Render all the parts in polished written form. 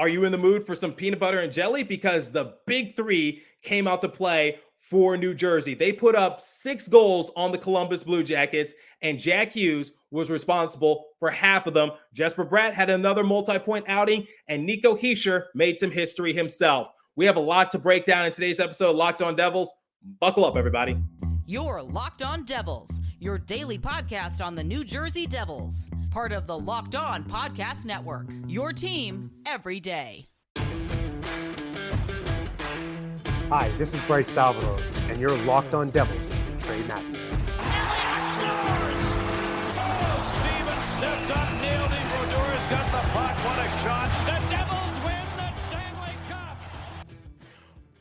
Are you in the mood for some peanut butter and jelly? Because the big three came out to play for New Jersey. They put up 6 goals on the Columbus Blue Jackets, and Jack Hughes was responsible for half of them. Jesper Bratt had another multi-point outing, and Nico Hischier made some history himself. We have a lot to break down in today's episode of Locked On Devils. Buckle up, everybody. You're Locked On Devils, your daily podcast on the New Jersey Devils. Part of the Locked On Podcast Network, your team every day. Hi, this is Bryce Salvador, and you're Locked On Devils with Trey Matthews. Elliott scores! Oh, Stevens stepped up, nailed him. Brodor's got the puck. What a shot. The Devils win the Stanley Cup.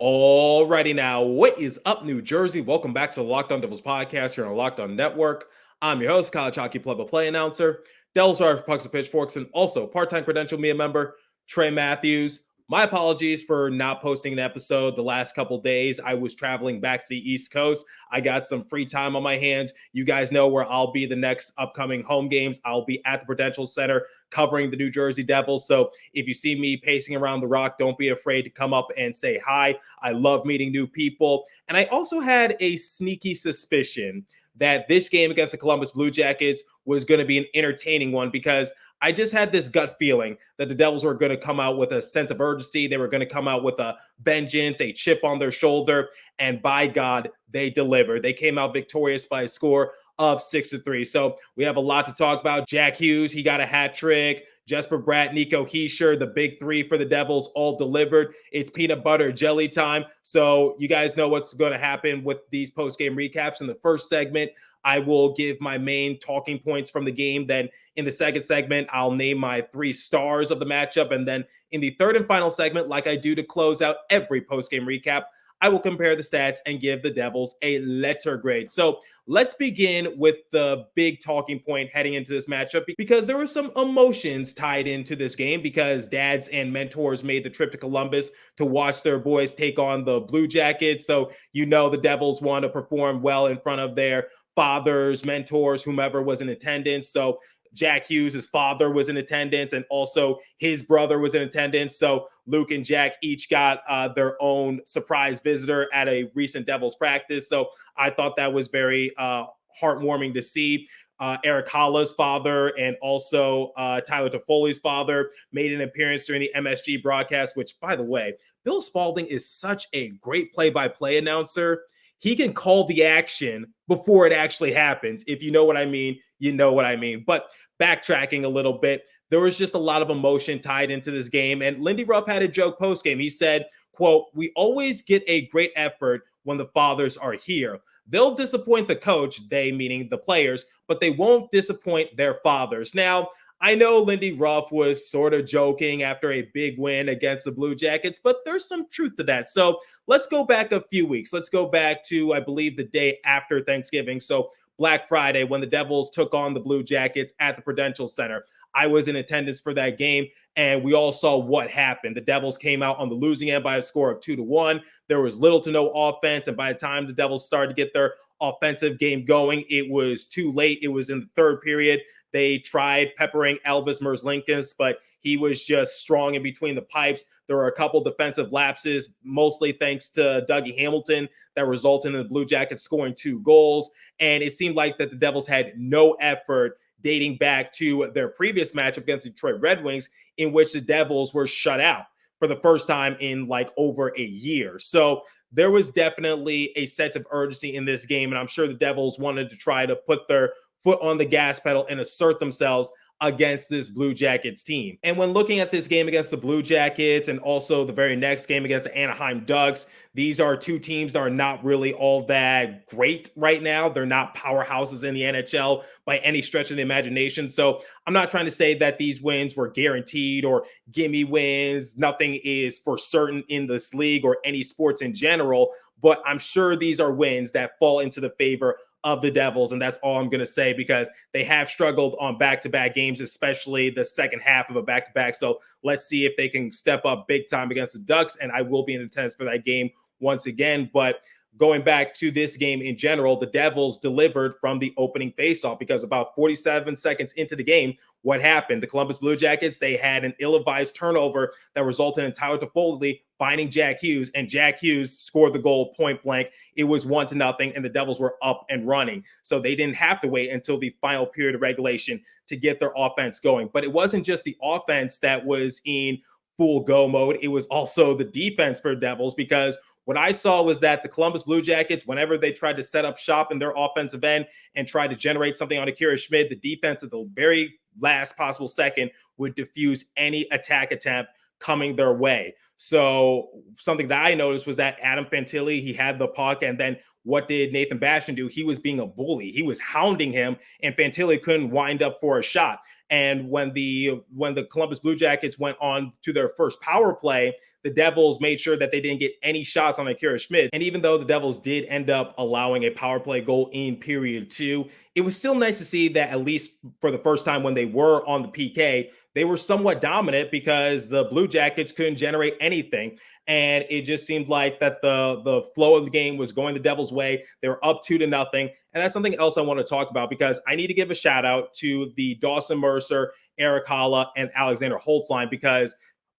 Alrighty now, what is up, New Jersey? Welcome back to the Locked On Devils podcast here on the Locked On Network. I'm your host, college hockey play-by-play announcer, Devils Wire for Pucks and Pitchforks, and also part-time credential media member, Trey Matthews. My apologies for not posting an episode the last couple days. I was traveling back to the East Coast. I got some free time on my hands. You guys know where I'll be the next upcoming home games. I'll be at the Prudential Center covering the New Jersey Devils. So if you see me pacing around the Rock, don't be afraid to come up and say hi. I love meeting new people. And I also had a sneaky suspicion that this game against the Columbus Blue Jackets was going to be an entertaining one, because I just had this gut feeling that the Devils were going to come out with a sense of urgency. They were going to come out with a vengeance, a chip on their shoulder, and by God, they delivered. They came out victorious by a score of 6-3. So we have a lot to talk about. Jack Hughes, he got a hat trick. Jesper Bratt, Nico Hischier, the big three for the Devils, all delivered. It's peanut butter jelly time. So you guys know what's going to happen with these post-game recaps. In the first segment, I will give my main talking points from the game. Then in the second segment, I'll name my 3 stars of the matchup. And then in the third and final segment, like I do to close out every post-game recap, I will compare the stats and give the Devils a letter grade. So let's begin with the big talking point heading into this matchup, because there were some emotions tied into this game, because dads and mentors made the trip to Columbus to watch their boys take on the Blue Jackets. So you know the Devils want to perform well in front of their fathers, mentors, whomever was in attendance. So Jack Hughes, his father, was in attendance, and also his brother was in attendance. So Luke and Jack each got their own surprise visitor at a recent Devils practice. So I thought that was very heartwarming to see. Eric Halla's father and also Tyler Toffoli's father made an appearance during the MSG broadcast, which, by the way, Bill Spalding is such a great play-by-play announcer. He can call the action before it actually happens. If you know what I mean, you know what I mean. But backtracking a little bit, there was just a lot of emotion tied into this game. And Lindy Ruff had a joke post-game. He said, quote, "We always get a great effort when the fathers are here. They'll disappoint the coach," they meaning the players, "but they won't disappoint their fathers." Now, I know Lindy Ruff was sort of joking after a big win against the Blue Jackets, but there's some truth to that. So let's go back a few weeks. Let's go back to, I believe, the day after Thanksgiving. So Black Friday, when the Devils took on the Blue Jackets at the Prudential Center. I was in attendance for that game, and we all saw what happened. The Devils came out on the losing end by a score of 2-1. There was little to no offense, and by the time the Devils started to get their offensive game going, it was too late. It was in the third period. They tried peppering Elvis Merzlikins, but he was just strong in between the pipes. There were a couple defensive lapses, mostly thanks to Dougie Hamilton, that resulted in the Blue Jackets scoring 2 goals. And it seemed like that the Devils had no effort dating back to their previous matchup against the Detroit Red Wings, in which the Devils were shut out for the first time in like over a year. So there was definitely a sense of urgency in this game, and I'm sure the Devils wanted to try to put their foot on the gas pedal and assert themselves against this Blue Jackets team. And when looking at this game against the Blue Jackets and also the very next game against the Anaheim Ducks, these are 2 teams that are not really all that great right now. They're not powerhouses in the NHL by any stretch of the imagination. So I'm not trying to say that these wins were guaranteed or gimme wins. Nothing is for certain in this league or any sports in general, but I'm sure these are wins that fall into the favor of the Devils, and that's all I'm going to say, because they have struggled on back-to-back games, especially the second half of a back-to-back. So let's see if they can step up big time against the Ducks, and I will be in attendance for that game once again. But going back to this game in general, the Devils delivered from the opening faceoff because about 47 seconds into the game, what happened? The Columbus Blue Jackets, they had an ill-advised turnover that resulted in Tyler Toffoli finding Jack Hughes, and Jack Hughes scored the goal point blank. It was 1-0, and the Devils were up and running. So they didn't have to wait until the final period of regulation to get their offense going. But it wasn't just the offense that was in full go mode. It was also the defense for the Devils, because what I saw was that the Columbus Blue Jackets, whenever they tried to set up shop in their offensive end and try to generate something on Akira Schmid, the defense at the very last possible second would diffuse any attack attempt coming their way. So something that I noticed was that Adam Fantilli, he had the puck, and then what did Nathan Bastian do? He was being a bully. He was hounding him, and Fantilli couldn't wind up for a shot. And when the Columbus Blue Jackets went on to their first power play, the Devils made sure that they didn't get any shots on Akira Schmid. And even though the Devils did end up allowing a power play goal in period 2, it was still nice to see that at least for the first time when they were on the PK, they were somewhat dominant because the Blue Jackets couldn't generate anything. And it just seemed like that the flow of the game was going the Devils' way. They were up 2-0. And that's something else I want to talk about, because I need to give a shout out to the Dawson Mercer, Eric Holla, and Alexander Holtz line, because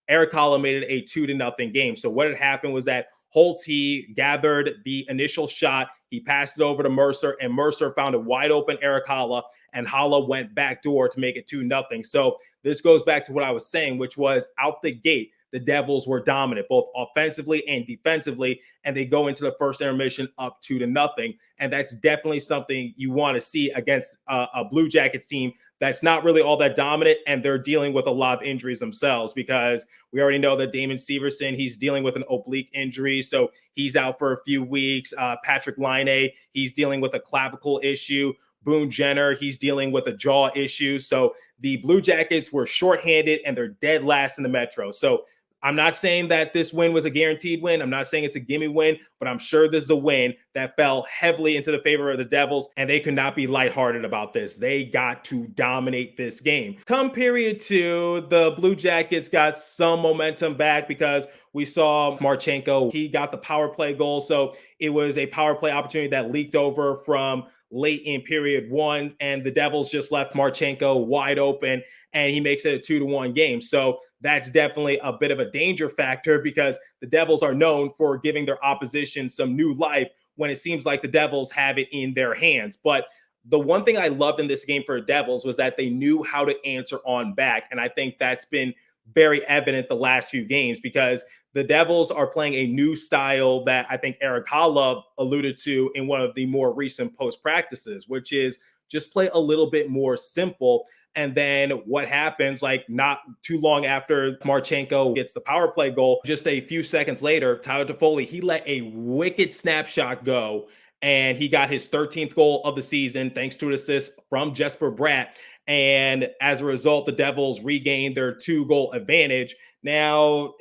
Eric Holla made it a 2-0 game. So what had happened was that Holtz, he gathered the initial shot, he passed it over to Mercer, and Mercer found a wide open Eric Holla, and Holla went backdoor to make it 2-0. So this goes back to what I was saying, which was out the gate, the Devils were dominant, both offensively and defensively, and they go into the first intermission up 2-0. And that's definitely something you want to see against a Blue Jackets team that's not really all that dominant, and they're dealing with a lot of injuries themselves, because we already know that Damon Severson, he's dealing with an oblique injury, so he's out for a few weeks. Patrick Laine, he's dealing with a clavicle issue. Boone Jenner, he's dealing with a jaw issue. So the Blue Jackets were shorthanded, and they're dead last in the Metro. So I'm not saying that this win was a guaranteed win. I'm not saying it's a gimme win, but I'm sure this is a win that fell heavily into the favor of the Devils, and they could not be lighthearted about this. They got to dominate this game. Come period 2, the Blue Jackets got some momentum back because we saw Marchenko. He got the power play goal. So it was a power play opportunity that leaked over from late in period 1, and the Devils just left Marchenko wide open, and he makes it a 2-1 game. So that's definitely a bit of a danger factor, because the Devils are known for giving their opposition some new life when it seems like the Devils have it in their hands. But the one thing I loved in this game for the Devils was that they knew how to answer on back. And I think that's been very evident the last few games, because the Devils are playing a new style that I think Eric Holla alluded to in one of the more recent post practices, which is just play a little bit more simple. And then what happens, like not too long after Marchenko gets the power play goal, just a few seconds later, Tyler Toffoli, he let a wicked snapshot go, and he got his 13th goal of the season thanks to an assist from Jesper Bratt. And as a result, the Devils regained their 2-goal advantage. Now,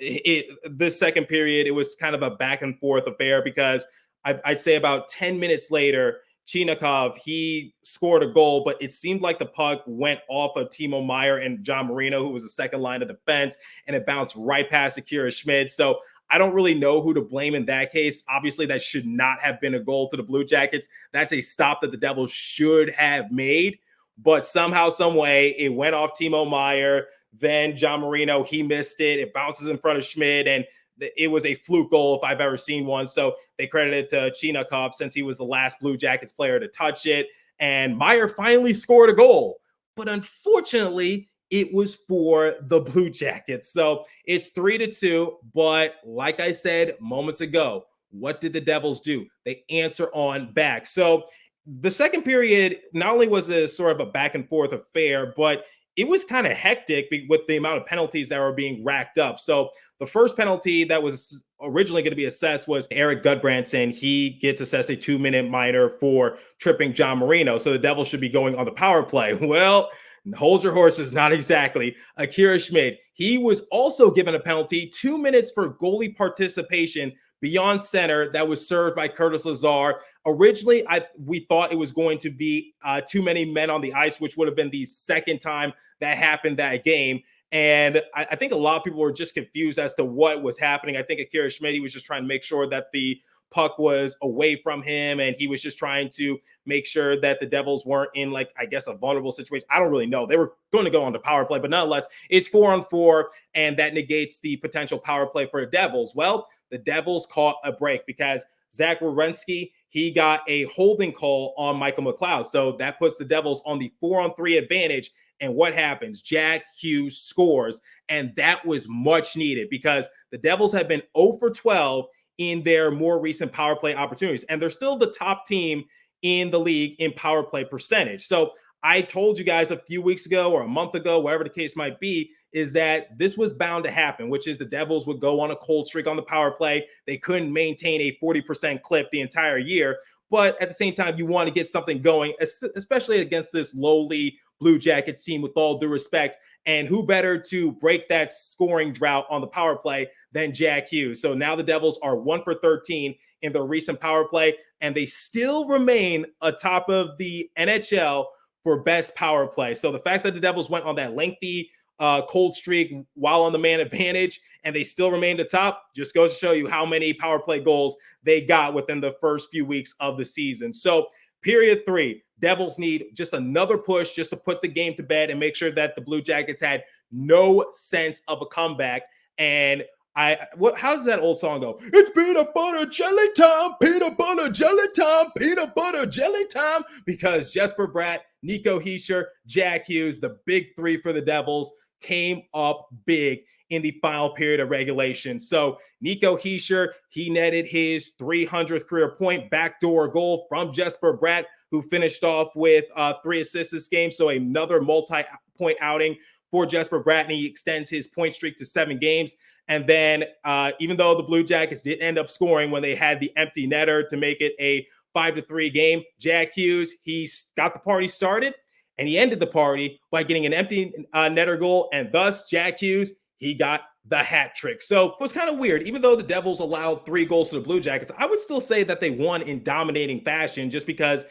this second period, it was kind of a back and forth affair, because I'd say about 10 minutes later, Chinakhov, he scored a goal, but it seemed like the puck went off of Timo Meier and John Marino, who was the second line of defense, and it bounced right past Akira Schmid. So I don't really know who to blame in that case. Obviously, that should not have been a goal to the Blue Jackets. That's a stop that the Devils should have made, but somehow, some way, it went off Timo Meier. Then John Marino, he missed it. It bounces in front of Schmid, and it was a fluke goal if I've ever seen one. So they credited it to Chinakhov, since he was the last Blue Jackets player to touch it. And Meier finally scored a goal. But unfortunately, it was for the Blue Jackets. So it's 3-2. But like I said moments ago, what did the Devils do? They answer on back. So the second period not only was a sort of a back and forth affair, but it was kind of hectic with the amount of penalties that were being racked up. So the first penalty that was originally going to be assessed was Eric Gudbranson. He gets assessed a 2-minute minor for tripping John Marino. So the Devils should be going on the power play. Well, hold your horses, not exactly. Akira Schmid, he was also given a penalty, 2 minutes for goalie participation beyond center that was served by Curtis Lazar. Originally, we thought it was going to be too many men on the ice, which would have been the second time that happened that game. And I think a lot of people were just confused as to what was happening. I think Akira Schmid, he was just trying to make sure that the puck was away from him and he was just trying to make sure that the Devils weren't in, like, I guess, a vulnerable situation. I don't really know. They were going to go on the power play, but nonetheless, it's 4-on-4, and that negates the potential power play for the Devils. Well, the Devils caught a break because Zach Werenski, he got a holding call on Michael McLeod. So that puts the Devils on the 4-on-3 advantage. And what happens? Jack Hughes scores. And that was much needed because the Devils have been 0 for 12 in their more recent power play opportunities. And they're still the top team in the league in power play percentage. So I told you guys a few weeks ago or a month ago, whatever the case might be, is that this was bound to happen, which is the Devils would go on a cold streak on the power play. They couldn't maintain a 40% clip the entire year. But at the same time, you want to get something going, especially against this lowly Blue Jackets team, with all due respect. And who better to break that scoring drought on the power play than Jack Hughes? So now the Devils are 1 for 13 in their recent power play, and they still remain atop of the NHL for best power play. So the fact that the Devils went on that lengthy cold streak while on the man advantage and they still remained atop just goes to show you how many power play goals they got within the first few weeks of the season. So period 3, Devils need just another push just to put the game to bed and make sure that the Blue Jackets had no sense of a comeback. And how does that old song go? It's peanut butter jelly time, peanut butter jelly time, peanut butter jelly time. Because Jesper Bratt, Nico Hischier, Jack Hughes, the big 3 for the Devils, came up big in the final period of regulation. So Nico Hischier, he netted his 300th career point, backdoor goal from Jesper Bratt, who finished off with 3 assists this game. So another multi-point outing for Jesper Bratt, and he extends his point streak to 7 games. And then even though the Blue Jackets did end up scoring when they had the empty netter to make it a 5-3 game, Jack Hughes, he got the party started, and he ended the party by getting an empty netter goal. And thus, Jack Hughes, he got the hat trick. So it was kind of weird. Even though the Devils allowed 3 goals to the Blue Jackets, I would still say that they won in dominating fashion, just because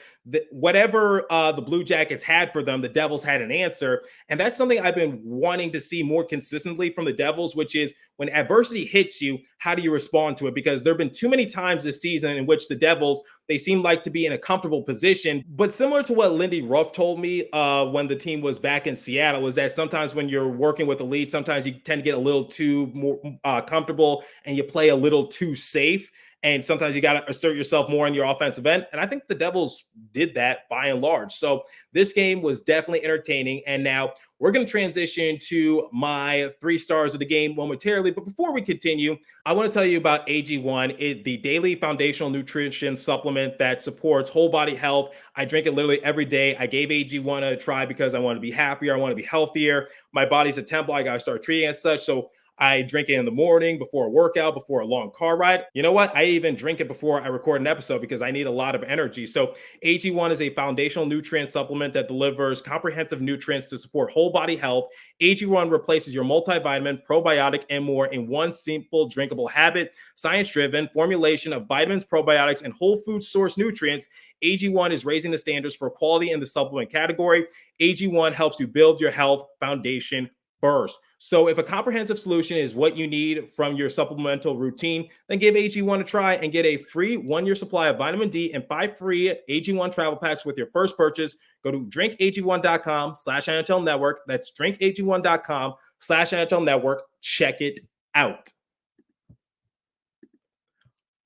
whatever the Blue Jackets had for them, the Devils had an answer. And that's something I've been wanting to see more consistently from the Devils, which is when adversity hits you, how do you respond to it? Because there have been too many times this season in which the Devils, they seem like to be in a comfortable position. But similar to what Lindy Ruff told me when the team was back in Seattle, is that sometimes when you're working with the lead, sometimes you tend to get a little too more comfortable and you play a little too safe. And sometimes you got to assert yourself more in your offensive end. And I think the Devils did that by and large. So this game was definitely entertaining. And now we're going to transition to my 3 stars of the game momentarily. But before we continue, I want to tell you about AG1, the daily foundational nutrition supplement that supports whole body health. I drink it literally every day. I gave AG1 a try because I want to be happier. I want to be healthier. My body's a temple. I got to start treating it as such. So I drink it in the morning, before a workout, before a long car ride. You know what? I even drink it before I record an episode because I need a lot of energy. So AG1 is a foundational nutrient supplement that delivers comprehensive nutrients to support whole body health. AG1 replaces your multivitamin, probiotic, and more in one simple drinkable habit. Science-driven formulation of vitamins, probiotics, and whole food source nutrients. AG1 is raising the standards for quality in the supplement category. AG1 helps you build your health foundation first. So if a comprehensive solution is what you need from your supplemental routine, then give AG1 a try and get a free 1-year supply of vitamin D and 5 free AG1 travel packs with your first purchase. Go to drinkag1.com/NHL network. That's drinkag1.com/NHL network. Check it out.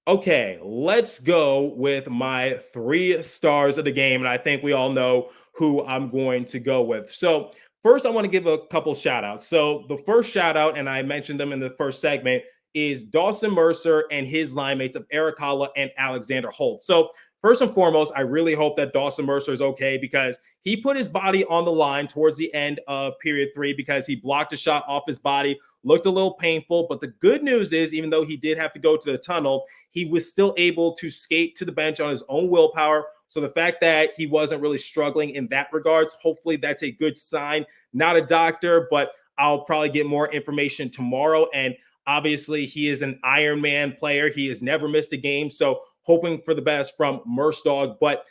Okay, let's go with my 3 stars of the game. And I think we all know who I'm going to go with. So first, I want to give a couple shout outs. So the first shout out, and I mentioned them in the first segment, is Dawson Mercer and his line mates of Eric Haula and Alexander Holt. So first and foremost, I really hope that Dawson Mercer is okay because he put his body on the line towards the end of period 3 because he blocked a shot off his body, looked a little painful. But the good news is, even though he did have to go to the tunnel, he was still able to skate to the bench on his own willpower. So the fact that he wasn't really struggling in that regards, hopefully that's a good sign. Not a doctor, but I'll probably get more information tomorrow. And obviously he is an Ironman player. He has never missed a game. So hoping for the best from Mercedog. But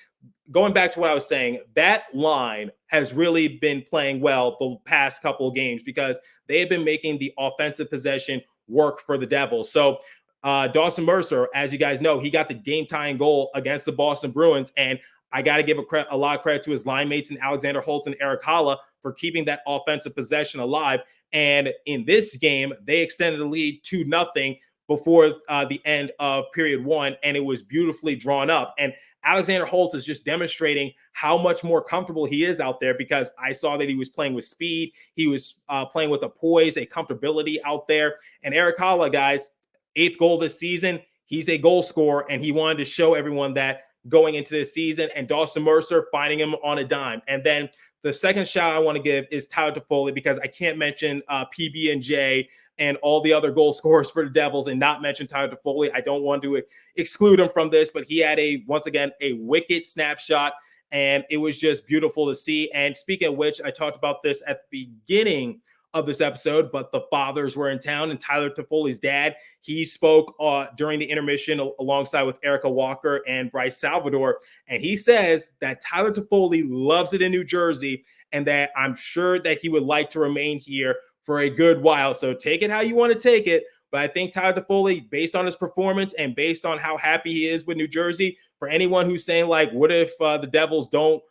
going back to what I was saying, that line has really been playing well the past couple of games because they have been making the offensive possession work for the Devils. So Dawson Mercer, as you guys know, he got the game-tying goal against the Boston Bruins, and I got to give a lot of credit to his line mates and Alexander Holtz and Eric Haula for keeping that offensive possession alive. And in this game, they extended the lead 2-0 before the end of period one, and it was beautifully drawn up. And Alexander Holtz is just demonstrating how much more comfortable he is out there, because I saw that he was playing with speed. He was playing with a poise, a comfortability out there. And Eric Haula, guys, 8th goal this season. He's a goal scorer, and he wanted to show everyone that going into this season. And Dawson Mercer finding him on a dime. And then the second shout I want to give is Tyler Toffoli, because I can't mention PB&J and all the other goal scorers for the Devils and not mention Tyler Toffoli. I don't want to exclude him from this, but he had once again, a wicked snapshot, and it was just beautiful to see. And speaking of which, I talked about this at the beginning of this episode, but the fathers were in town, and Tyler Toffoli's dad, he spoke during the intermission alongside with Erica Walker and Bryce Salvador, and he says that Tyler Toffoli loves it in New Jersey, and that I'm sure that he would like to remain here for a good while. So take it how you want to take it, but I think Tyler Toffoli, based on his performance and based on how happy he is with New Jersey, for anyone who's saying, like, what if the Devils don't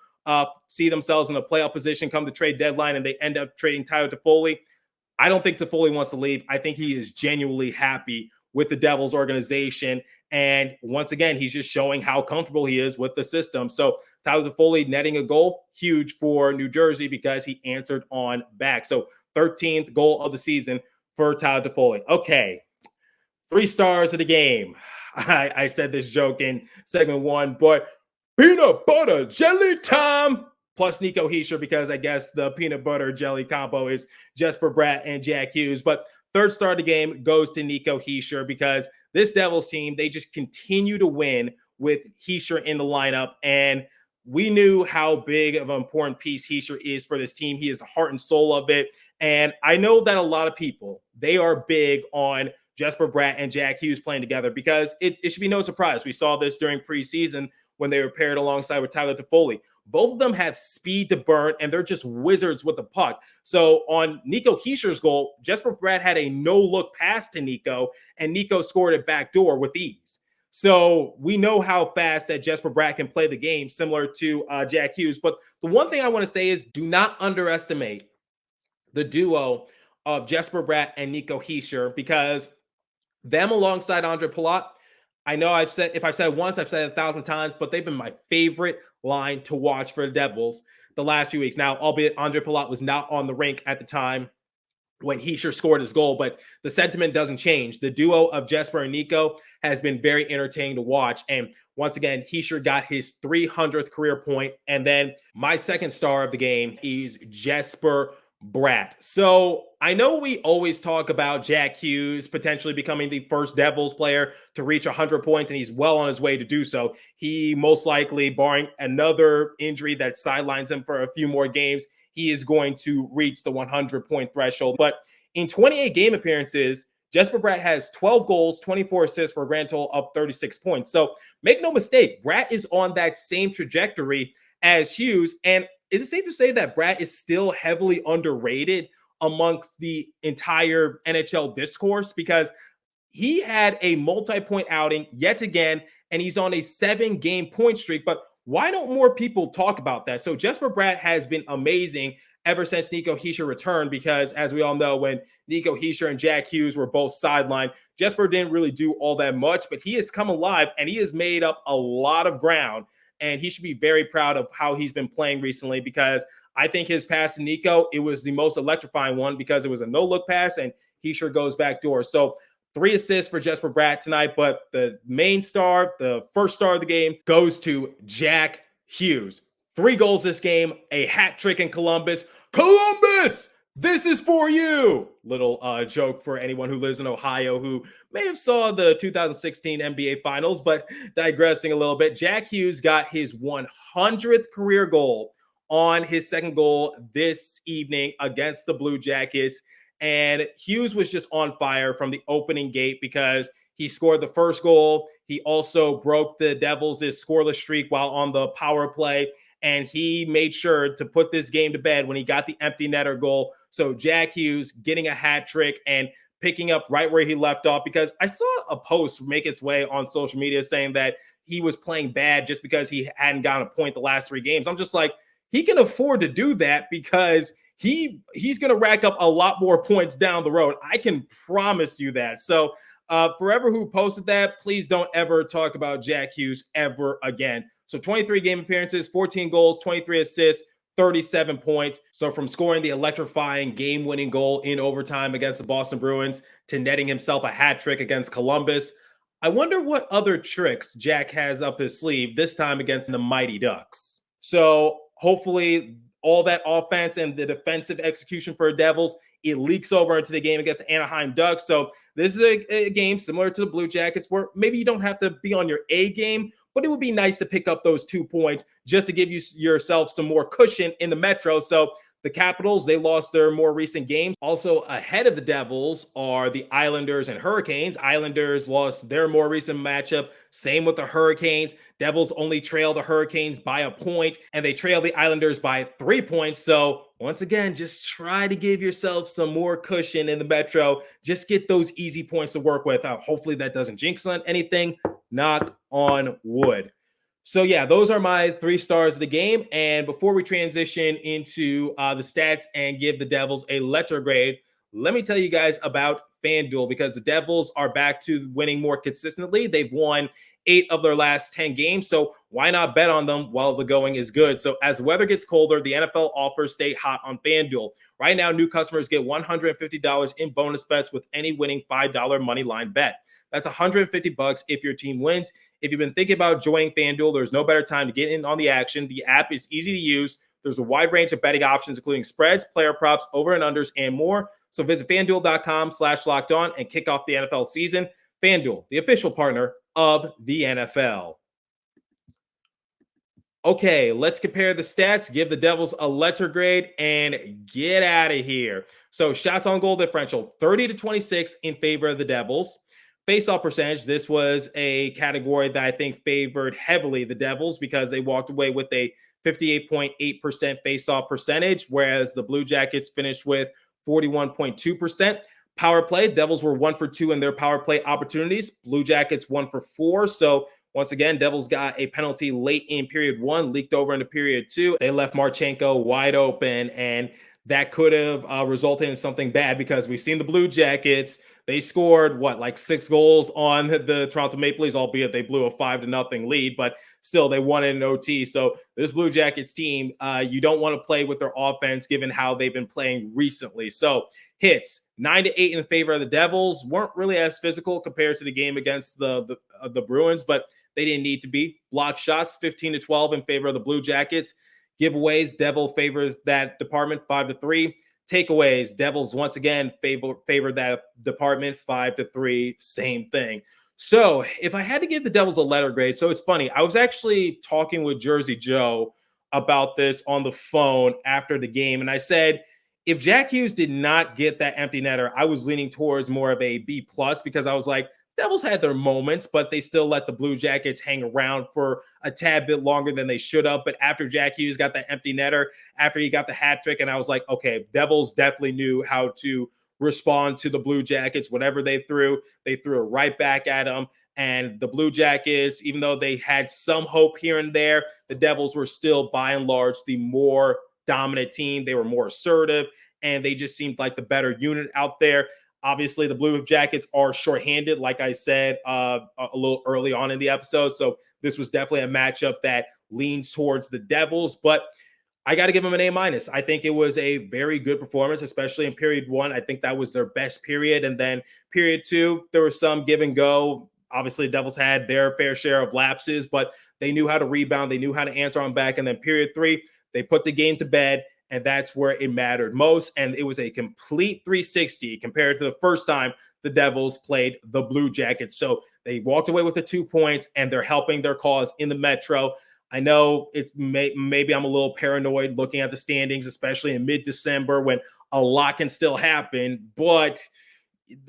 see themselves in a playoff position come the trade deadline and they end up trading Tyler Toffoli, I don't think Toffoli wants to leave. I think he is genuinely happy with the Devils organization. And once again, he's just showing how comfortable he is with the system. So Tyler Toffoli netting a goal, huge for New Jersey, because he answered on back. So 13th goal of the season for Tyler Toffoli. Okay, 3 stars of the game. I said this joke in segment 1, but peanut butter jelly time, plus Nico Hischier, because I guess the peanut butter jelly combo is Jesper Bratt and Jack Hughes. But 3rd star of the game goes to Nico Hischier, because this Devils team, they just continue to win with Hischier in the lineup. And we knew how big of an important piece Hischier is for this team. He is the heart and soul of it. And I know that a lot of people, they are big on Jesper Bratt and Jack Hughes playing together, because it should be no surprise. We saw this during preseason when they were paired alongside with Tyler Toffoli. Both of them have speed to burn, and they're just wizards with the puck. So on Nico Hischier's goal, Jesper Bratt had a no-look pass to Nico, and Nico scored it backdoor with ease. So we know how fast that Jesper Bratt can play the game, similar to Jack Hughes. But the one thing I want to say is, do not underestimate the duo of Jesper Bratt and Nico Hischier, because them alongside Andre Palat, I know if I've said it once, I've said it 1,000 times, but they've been my favorite line to watch for the Devils the last few weeks. Now, albeit Andre Palat was not on the rink at the time when Hischier scored his goal, but the sentiment doesn't change. The duo of Jesper and Nico has been very entertaining to watch. And once again, Hischier got his 300th career point. And then my 2nd star of the game is Jesper Bratt. So I know we always talk about Jack Hughes potentially becoming the first Devils player to reach 100 points, and he's well on his way to do so. He most likely, barring another injury that sidelines him for a few more games, he is going to reach the 100-point threshold. But in 28 game appearances, Jesper Bratt has 12 goals, 24 assists for a grand total of 36 points. So make no mistake, Bratt is on that same trajectory as Hughes. And is it safe to say that Bratt is still heavily underrated amongst the entire NHL discourse? Because he had a multi-point outing yet again, and he's on a 7-game point streak. But why don't more people talk about that? So Jesper Bratt has been amazing ever since Nico Hischier returned, because as we all know, when Nico Hischier and Jack Hughes were both sidelined, Jesper didn't really do all that much, but he has come alive and he has made up a lot of ground. And he should be very proud of how he's been playing recently, because I think his pass to Nico, it was the most electrifying one, because it was a no-look pass and Hischier goes backdoor. So 3 assists for Jesper Bratt tonight, but the main star, the 1st star of the game, goes to Jack Hughes. 3 goals this game, a hat trick in Columbus. Columbus, this is for you. Little joke for anyone who lives in Ohio who may have saw the 2016 NBA Finals, but digressing a little bit, Jack Hughes got his 100th career goal on his 2nd goal this evening against the Blue Jackets. And Hughes was just on fire from the opening gate, because he scored the 1st goal. He also broke the Devils' scoreless streak while on the power play. And he made sure to put this game to bed when he got the empty netter goal. So Jack Hughes getting a hat trick and picking up right where he left off, because I saw a post make its way on social media saying that he was playing bad just because he hadn't gotten a point the last 3 games. I'm just like, he can afford to do that because he's going to rack up a lot more points down the road. I can promise you that. So forever who posted that, please don't ever talk about Jack Hughes ever again. So 23 game appearances, 14 goals, 23 assists, 37 points. So from scoring the electrifying game-winning goal in overtime against the Boston Bruins to netting himself a hat trick against Columbus, I wonder what other tricks Jack has up his sleeve this time against the Mighty Ducks. So hopefully all that offense and the defensive execution for the Devils, it leaks over into the game against the Anaheim Ducks. So this is a game similar to the Blue Jackets where maybe you don't have to be on your A game, but it would be nice to pick up those 2 points just to give yourself some more cushion in the Metro. So the Capitals, they lost their more recent games. Also ahead of the Devils are the Islanders and Hurricanes. Islanders lost their more recent matchup. Same with the Hurricanes. Devils only trail the Hurricanes by a point, and they trail the Islanders by 3 points. So once again, just try to give yourself some more cushion in the Metro. Just get those easy points to work with. Hopefully that doesn't jinx on anything. Knock on wood. So yeah, those are my 3 stars of the game. And before we transition into the stats and give the Devils a letter grade, let me tell you guys about FanDuel, because the Devils are back to winning more consistently. They've won 8 of their last 10 games. So why not bet on them while the going is good? So as the weather gets colder, the NFL offers stay hot on FanDuel. Right now, new customers get $150 in bonus bets with any winning $5 money line bet. That's $150 if your team wins. If you've been thinking about joining FanDuel, there's no better time to get in on the action. The app is easy to use. There's a wide range of betting options, including spreads, player props, over and unders, and more. So visit FanDuel.com/lockedon and kick off the NFL season. FanDuel, the official partner of the NFL. Okay, let's compare the stats, give the Devils a letter grade, and get out of here. So shots on goal differential, 30-26 in favor of the Devils. Face-off percentage, this was a category that I think favored heavily the Devils because they walked away with a 58.8% face-off percentage, whereas the Blue Jackets finished with 41.2%. Power play, Devils were 1 for 2 in their power play opportunities. Blue Jackets 1 for 4. So once again, Devils got a penalty late in period 1, leaked over into period 2. They left Marchenko wide open, and that could have resulted in something bad because we've seen the Blue Jackets. They scored, like 6 goals on the Toronto Maple Leafs, albeit they blew a 5-0 lead, but still they won in OT. So this Blue Jackets team, you don't want to play with their offense given how they've been playing recently. So hits, 9-8 in favor of the Devils, weren't really as physical compared to the game against the Bruins, but they didn't need to be. Block shots, 15-12 in favor of the Blue Jackets. Giveaways, Devil favors that department, 5-3. Takeaways, Devils once again favor that department, 5-3, same thing. So if I had to give the Devils a letter grade, so it's funny, I was actually talking with Jersey Joe about this on the phone after the game, and I said, if Jack Hughes did not get that empty netter, I was leaning towards more of a B+, because I was like, Devils had their moments, but they still let the Blue Jackets hang around for a tad bit longer than they should have. But after Jack Hughes got that empty netter, after he got the hat trick, and I was like, okay, Devils definitely knew how to respond to the Blue Jackets. Whatever they threw it right back at them. And the Blue Jackets, even though they had some hope here and there, the Devils were still, by and large, the more dominant team. They were more assertive, and they just seemed like the better unit out there. Obviously, the Blue Jackets are shorthanded, like I said a little early on in the episode. So this was definitely a matchup that leans towards the Devils, but I got to give them an A-. I think it was a very good performance, especially in period 1. I think that was their best period. And then period 2, there was some give and go. Obviously, the Devils had their fair share of lapses, but they knew how to rebound. They knew how to answer on back. And then period 3, they put the game to bed. And that's where it mattered most. And it was a complete 360 compared to the first time the Devils played the Blue Jackets. So they walked away with the 2 points, and they're helping their cause in the Metro. I know it's maybe I'm a little paranoid looking at the standings, especially in mid-December when a lot can still happen. But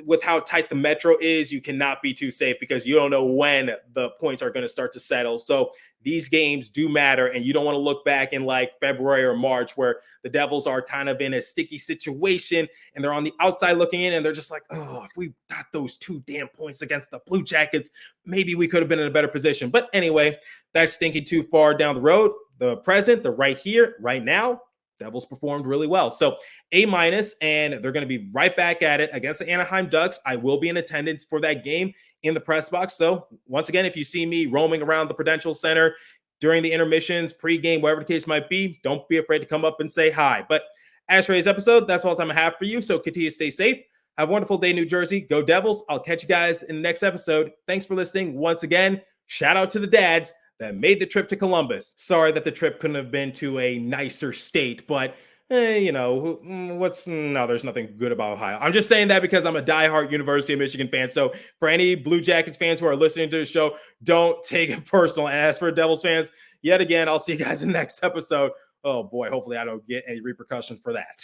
with how tight the Metro is, you cannot be too safe because you don't know when the points are going to start to settle. So these games do matter, and you don't want to look back in like February or March where the Devils are kind of in a sticky situation and they're on the outside looking in and they're just like, oh, if we got those 2 damn points against the Blue Jackets, maybe we could have been in a better position. But anyway, that's thinking too far down the road. The present, the right here, right now, Devils performed really well. So A-, and they're going to be right back at it against the Anaheim Ducks. I will be in attendance for that game in the press box. So once again, if you see me roaming around the Prudential Center during the intermissions, pregame, whatever the case might be, don't be afraid to come up and say hi. But as for today's episode, that's all the time I have for you. So continue to stay safe. Have a wonderful day, New Jersey. Go Devils. I'll catch you guys in the next episode. Thanks for listening. Once again, shout out to the dads that made the trip to Columbus. Sorry that the trip couldn't have been to a nicer state, but there's nothing good about Ohio. I'm just saying that because I'm a diehard University of Michigan fan. So for any Blue Jackets fans who are listening to the show, don't take it personal. And as for Devils fans, yet again, I'll see you guys in the next episode. Oh boy, hopefully I don't get any repercussions for that.